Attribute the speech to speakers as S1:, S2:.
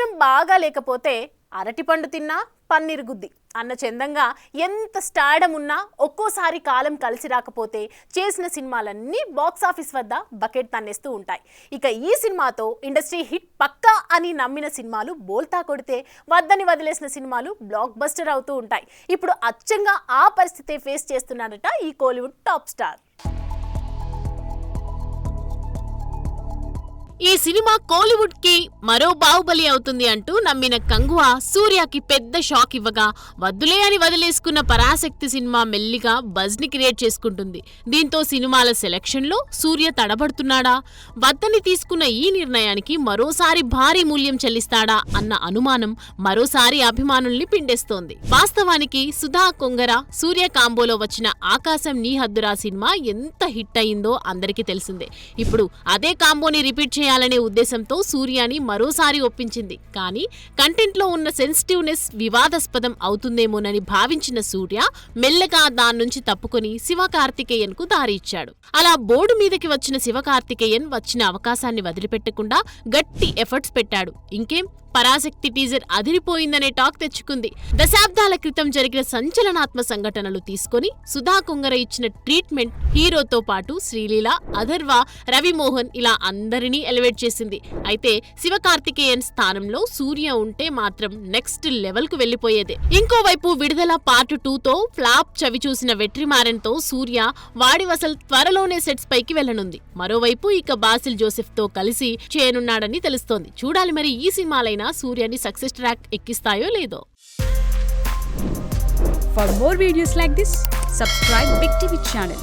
S1: అదృష్టం బాగా లేకపోతే అరటిపండు తిన్నా పన్నీరు గుద్ది అన్న చందంగా ఎంత స్టార్డమ్ ఉన్నా ఒక్కోసారి కాలం కలిసి రాకపోతే చేసిన సినిమాలన్నీ బాక్సాఫీస్ వద్ద బకెట్ తన్నేస్తూ ఉంటాయి. ఇక ఈ సినిమాతో ఇండస్ట్రీ హిట్ పక్కా అని నమ్మిన సినిమాలు బోల్తా కొడితే వద్దని వదిలేసిన సినిమాలు బ్లాక్ బస్టర్ అవుతూ ఉంటాయి. ఇప్పుడు అచ్చంగా ఆ పరిస్థితే ఫేస్ చేస్తున్నాడట ఈ కోలీవుడ్ టాప్ స్టార్. ఈ సినిమా కోలీవుడ్ కి మరో బాహుబలి అవుతుంది అంటూ నమ్మిన కంగువా సూర్యకి పెద్ద షాక్ ఇవ్వగా వద్దులే అని వదిలేసుకున్న పరాశక్తి సినిమా మెల్లిగా బజ్ ని క్రియేట్ చేసుకుంటుంది. దీంతో సినిమాల సెలక్షన్ లో సూర్య తడబడుతున్నాడా, వద్దని తీసుకున్న ఈ నిర్ణయానికి మరోసారి భారీ మూల్యం చెల్లిస్తాడా అన్న అనుమానం మరోసారి అభిమానుల్ని పిండేస్తోంది. వాస్తవానికి సుధా కొంగర సూర్య కాంబోలో వచ్చిన ఆకాశం నీ హద్దురా సినిమా ఎంత హిట్ అయిందో అందరికీ తెలిసిందే. ఇప్పుడు అదే కాంబోని రిపీట్ చేయాలనే ఉద్దేశంతో సూర్యని మరోసారి ఒప్పించింది. కానీ కంటెంట్ లో ఉన్న సెన్సిటివ్నెస్ వివాదాస్పదం అవుతుందేమోనని భావించిన సూర్య మెల్లగా దాని నుంచి తప్పుకొని శివకార్తికేయన్ కు దారి ఇచ్చాడు. అలా బోర్డు మీదకి వచ్చిన శివకార్తికేయన్ వచ్చిన అవకాశాన్ని వదిలిపెట్టకుండా గట్టి ఎఫర్ట్స్ పెట్టాడు. ఇంకేం పరాశక్తి టీజర్ అదిరిపోయిందనే టాక్ తెచ్చుకుంది. దశాబ్దాల క్రితం జరిగిన సంచలనాత్మ సంఘటనలు తీసుకుని సుధా కొంగర ఇచ్చిన ట్రీట్మెంట్ హీరోతో పాటు శ్రీలీల, అథర్వ, రవిమోహన్ ఇలా అందరినీ ఎలివేట్ చేసింది. అయితే శివకార్తికేయన్ స్థానంలో సూర్య ఉంటే మాత్రం నెక్స్ట్ లెవెల్ కు వెళ్లిపోయేదే. ఇంకోవైపు విడుదల పార్ట్ 2తో ఫ్లాప్ చవి చూసిన వెట్రిమారన్ తో సూర్య వాడివసల్ త్వరలోనే సెట్స్ పైకి వెళ్లనుంది. మరోవైపు ఇక బాసిల్ జోసెఫ్ తో కలిసి చేయనున్నాడని తెలుస్తోంది. చూడాలి మరి ఈ సినిమాలైన సూర్యని సక్సెస్ ట్రాక్ ఎక్కిస్తాయో లేదో.
S2: For more videos like this, subscribe Big TV channel.